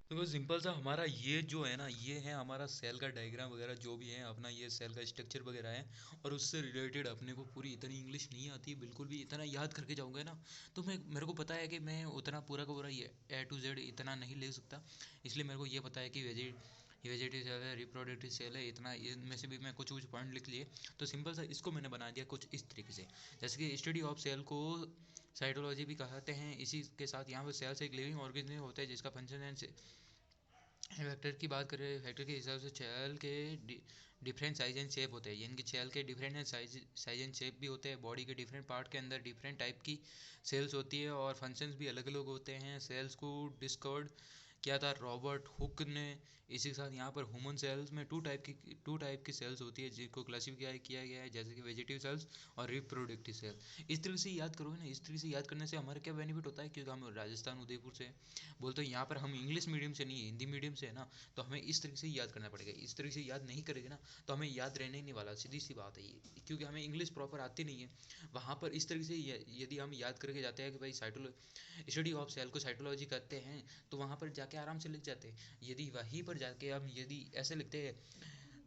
तो बस सिंपल सा हमारा ये जो है ना, ये है हमारा सेल का डायग्राम वगैरह जो भी है अपना, ये सेल का स्ट्रक्चर वगैरह है। और उससे रिलेटेड अपने को पूरी इतनी इंग्लिश नहीं आती बिल्कुल भी, इतना याद करके जाऊँगा ना तो मैं, मेरे को पता है कि मैं उतना पूरा का पूरा ये A to Z इतना नहीं ले सकता। इसलिए मेरे को ये पता है कि वेजिटेटिव सेल है, रिप्रोडक्टिव सेल है, इतना इनमें से भी मैं कुछ कुछ पॉइंट लिख लिए। तो सिंपल सा इसको मैंने बना दिया कुछ इस तरीके से, जैसे कि स्टडी ऑफ सेल को साइटोलॉजी भी कहते हैं। इसी के साथ यहाँ पर सेल्स एक लिविंग ऑर्गेनिज्म होता है जिसका फंक्शन एंड फैक्टर की बात करें, फैक्टर के हिसाब से चेल के डिफरेंट साइज एंड शेप होते हैं, यानी कि चेल के डिफरेंट साइज एंड शेप भी होते हैं। बॉडी के डिफरेंट पार्ट के अंदर डिफरेंट टाइप की सेल्स होती है और फंक्शंस भी अलग अलग होते हैं। सेल्स को डिस्कवर्ड किया था रॉबर्ट हुक ने। इसी के साथ यहाँ पर ह्यूमन सेल्स में टू टाइप की सेल्स होती है जिनको क्लासिफाई किया गया है, जैसे कि वेजिटेटिव सेल्स और रिप्रोडक्टिव सेल। इस तरह से याद करोगे ना, इस तरह से याद करने से हमारा क्या बेनिफिट होता है, क्योंकि हम राजस्थान उदयपुर से बोलते हैं, यहाँ पर हम इंग्लिश मीडियम से नहीं हिंदी मीडियम से है ना, तो हमें इस तरीके से याद करना पड़ेगा। इस तरीके से याद नहीं करेंगे ना तो हमें याद रहने ही नहीं वाला, सीधी सी बात है ये, क्योंकि हमें इंग्लिश प्रॉपर आती नहीं है। वहाँ पर इस तरीके से यदि हम याद करके जाते हैं कि भाई साइटोलॉजी, स्टडी ऑफ सेल को साइटोलॉजी करते हैं, तो वहाँ पर जाके आराम से लिख जाते हैं। यदि वहीं पर जाके हम यदि ऐसे लिखते हैं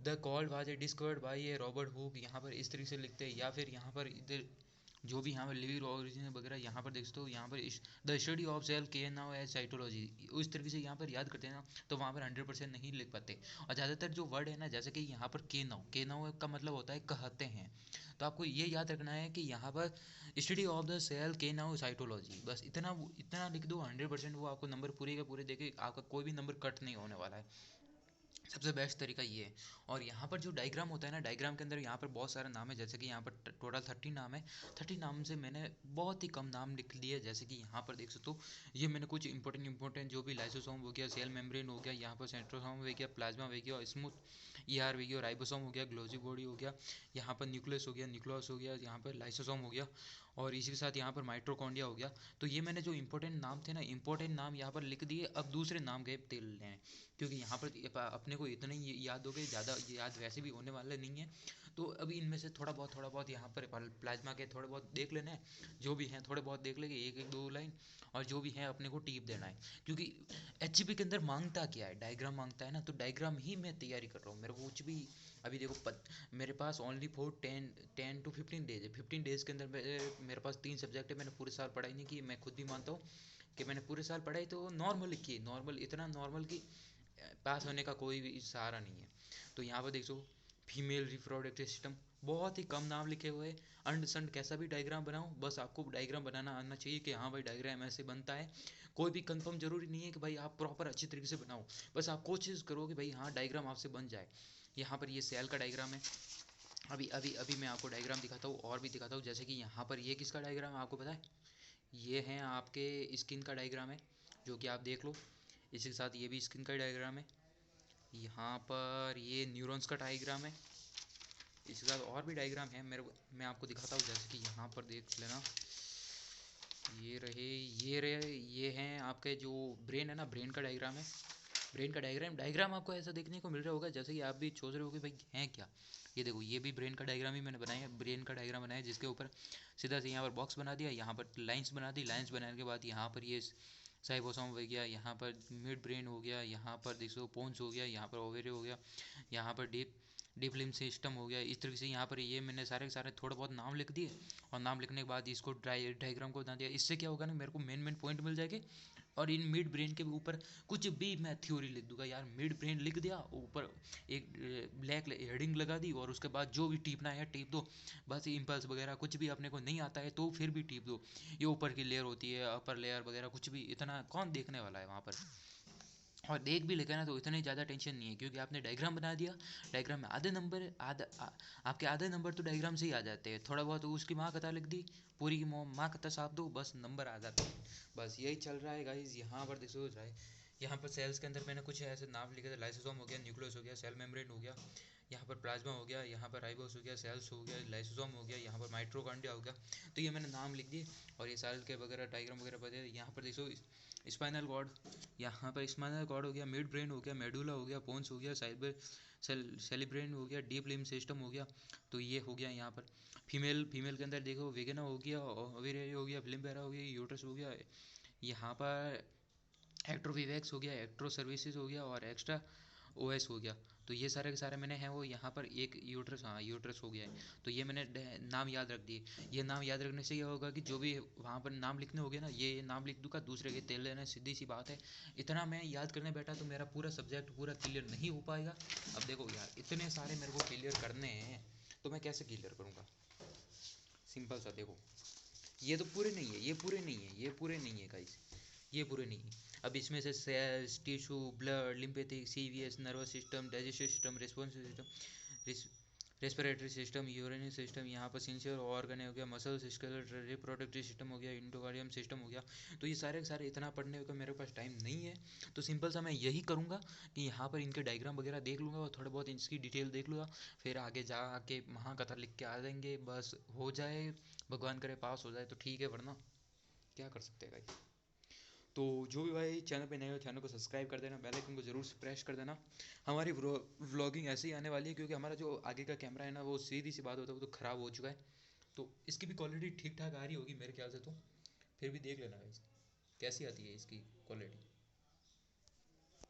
the called was a discovered by A Robert Hooke, यहाँ पर इस तरीके से लिखते हैं, या फिर यहाँ पर इधर जो भी यहाँ पर लिविंग ऑरिजिन वगैरह यहाँ पर देखते हो, यहाँ पर द स्टडी ऑफ सेल के नाउ एज साइटोलॉजी, उस तरीके से यहाँ पर याद करते हैं ना, तो वहाँ पर 100% नहीं लिख पाते। और ज़्यादातर जो वर्ड है ना, जैसे कि यहाँ पर के नाउ का मतलब होता है कहते हैं। तो आपको ये याद रखना है कि यहाँ पर स्टडी ऑफ द सेल के नाउ साइटोलॉजी, बस इतना इतना लिख दो 100%, वो आपको नंबर पूरे का पूरे देके आपका कोई भी नंबर कट नहीं होने वाला है। सबसे बेस्ट तरीका ये है। और यहाँ पर जो डायग्राम होता है ना, डायग्राम के अंदर यहाँ पर बहुत सारे नाम है, जैसे कि यहाँ पर टोटल 30 नाम है। 30 नाम से मैंने बहुत ही कम नाम लिख लिए, जैसे कि यहाँ पर देख सकते हो। ये मैंने कुछ इंपॉर्टेंट जो भी लाइसोसोम हो गया, सेल मेम्ब्रेन हो गया, यहाँ पर सेंट्रोसोम हो गया, प्लाज्मा हो गया, स्मूथ ईआर हो गया, राइबोसोम हो गया, ग्लोजी बॉडी हो गया, यहाँ पर न्यूक्लियस हो गया, न्यूक्लियस हो गया, यहाँ पर लाइसोसोम हो गया, और इसी के साथ यहाँ पर माइट्रोकॉन्ड्रिया हो गया। तो ये मैंने जो इंपॉर्टेंट नाम थे ना, इंपॉर्टेंट नाम यहाँ पर लिख दिए। अब दूसरे नाम गए तेल लें, क्योंकि यहाँ पर अपने को इतने ही याद हो गए, ज़्यादा याद वैसे भी होने वाले नहीं है। तो अभी इनमें से थोड़ा बहुत यहाँ पर प्लाज्मा के थोड़े बहुत देख लेना है, जो भी हैं थोड़े बहुत देख लेंगे, एक एक दो लाइन, और जो भी है अपने को टीप देना है। क्योंकि एचजीपी के अंदर मांगता क्या है, डायग्राम मांगता है ना, तो डायग्राम ही मैं तैयारी कर रहा हूँ। मेरे को कुछ भी अभी देखो मेरे पास ओनली फॉर 10 to 15 डेज है। 15 डेज के अंदर मेरे पास 3 सब्जेक्ट है, मैंने पूरे साल पढ़ाई नहीं की। मैं खुद भी मानता हूँ कि मैंने पूरे साल पढ़ाई तो नॉर्मल की, नॉर्मल इतना नॉर्मल कि पास होने का कोई भी सहारा नहीं है। तो यहाँ पर देखो, फीमेल रिप्रोडक्टिव सिस्टम, बहुत ही कम नाम लिखे हुए। अंड संड कैसा भी डायग्राम बनाओ, बस आपको डायग्राम बनाना आना चाहिए कि हाँ भाई डायग्राम ऐसे बनता है। कोई भी कंफर्म जरूरी नहीं है कि भाई आप प्रॉपर अच्छी तरीके से बनाओ, बस आप कोशिश करो कि भाई हाँ डायग्राम आपसे बन जाए। यहाँ पर ये सेल का डायग्राम है। अभी अभी अभी मैं आपको डायग्राम दिखाता हूँ और भी दिखाता हूँ, जैसे कि यहाँ पर ये किसका डायग्राम है आपको पता है? ये है आपके स्किन का डायग्राम है, जो कि आप देख लो। इसी के साथ ये भी स्किन का डायग्राम है। यहाँ पर ये न्यूरॉन्स का डायग्राम है। इसके साथ और भी डायग्राम है, मैं आपको दिखाता हूँ, जैसे कि यहाँ पर देख लेना। ये हैं आपके जो ब्रेन है ना, ब्रेन का डायग्राम है। ब्रेन का डायग्राम आपको ऐसा देखने को मिल रहा होगा जैसे कि आप भी सोच रहे हो कि भाई हैं क्या। ये देखो, ये भी ब्रेन का डायग्राम ही मैंने बनाया है, ब्रेन का डायग्राम बनाया जिसके ऊपर सीधा से यहाँ पर बॉक्स बना दिया, यहाँ पर लाइंस बना दी। लाइंस बनाने के बाद यहाँ पर ये साइबोसोम हो गया, यहाँ पर मिड ब्रेन हो गया, यहाँ पर देखो पोन्स हो गया, यहाँ पर ओवेरी हो गया, यहाँ पर डीप लिम्ब सिस्टम हो गया। इस तरीके से यहाँ पर ये मैंने सारे के सारे थोड़े बहुत नाम लिख दिए, और नाम लिखने के बाद इसको डायग्राम को बना दिया। इससे क्या होगा ना, मेरे को मेन पॉइंट मिल जाएंगे। और इन मिड ब्रेन के ऊपर कुछ भी मैं थ्योरी लिख दूंगा यार, मिड ब्रेन लिख दिया, ऊपर एक ब्लैक हेडिंग लगा दी, और उसके बाद जो भी टीपना है टीप दो। बस इम्पल्स वगैरह कुछ भी अपने को नहीं आता है तो फिर भी टीप दो। ये ऊपर की लेयर होती है, अपर लेयर वगैरह कुछ भी, इतना कौन देखने वाला है वहाँ पर। और देख भी लेगा ना तो इतनी ज़्यादा टेंशन नहीं है, क्योंकि आपने डायग्राम बना दिया। डायग्राम में आधे नंबर आपके आधे नंबर तो डायग्राम से ही आ जाते हैं। थोड़ा बहुत उसकी माँ कथा लिख दी, पूरी की माँ कथा छाप दो, बस नंबर आ जाते हैं। बस यही चल रहा है गाइज। यहाँ पर देखो रहा है, यहाँ पर सेल्स के अंदर मैंने कुछ ऐसे नाम लिखे थे, लाइसोसोम हो गया, न्यूक्लियस हो गया, सेल मेम्ब्रेन हो गया, यहाँ पर प्लाज्मा हो गया, यहाँ पर राइबोस हो गया, सेल्स हो गया, लाइसोसोम हो गया, यहाँ पर माइट्रोकॉन्ड्रिया हो गया। तो ये मैंने नाम लिख दिए, और ये सेल के वगैरह डायग्राम वगैरह बता। यहाँ पर देखो स्पाइनल कॉर्ड, यहाँ पर स्पाइनल कॉर्ड हो गया, मिड ब्रेन हो गया, मेडुला हो गया, पोन्स हो गया, साइबर सेलिब्रेन हो गया, डीप लिम्ब सिस्टम हो गया। तो ये हो गया यहाँ पर। फीमेल के अंदर देखो वेगेना हो गया, ओवेरिया हो गया, फिलिम्पेरा हो गया, यूट्रस हो गया, यहाँ पर एक्ट्रो वीवैक्स हो गया, एक्ट्रो सर्विसेज हो गया और एक्स्ट्रा ओएस हो गया। तो ये सारे के सारे मैंने हैं वो यहाँ पर एक यूट्रस, हाँ यूट्रस हो गया है। तो ये मैंने नाम याद रख दिए। ये नाम याद रखने से ये होगा कि जो भी वहाँ पर नाम लिखने होंगे ना, ये नाम लिख दूँगा, दूसरे के तेल लेना, सीधी सी बात है। इतना मैं याद करने बैठा तो मेरा पूरा सब्जेक्ट पूरा क्लियर नहीं हो पाएगा। अब देखो यार, इतने सारे मेरे को क्लियर करने हैं तो मैं कैसे क्लियर करूँगा? सिंपल सा देखो, ये तो पूरे नहीं है, ये पूरे नहीं है, ये पूरे नहीं है गाइस, ये पूरे नहीं है। अब इसमें से cells, tissue, blood, lymphatic, CVS, nervous system, digestive system, response system, respiratory system, urinary system, यहाँ पर सिंसियर ऑर्गन हो गया, मसल्स, स्केलेटल, रिप्रोडक्टिव सिस्टम हो गया, इंडोकार्डियम सिस्टम हो गया। तो ये सारे के सारे इतना पढ़ने का मेरे पास टाइम नहीं है। तो सिंपल सा मैं यही करूँगा कि यहाँ पर इनके डायग्राम वगैरह देख लूँगा और थोड़ा बहुत इसकी डिटेल देख लूँगा, फिर आगे जा के महाकथा लिख के आ जाएंगे, बस हो जाए, भगवान करे पास हो जाए तो ठीक है, वरना क्या कर सकते हैं भाई। तो जो भी भाई चैनल पे नए हो, चैनल को सब्सक्राइब कर देना, बेल आइकन को ज़रूर प्रेस कर देना। हमारी व्लॉगिंग ऐसे ही आने वाली है, क्योंकि हमारा जो आगे का कैमरा है ना, वो सीधी सी बात होता है वो तो ख़राब हो चुका है। तो इसकी भी क्वालिटी ठीक ठाक आ रही होगी मेरे ख्याल से। तो फिर भी देख लेना भाई कैसी आती है इसकी क्वालिटी।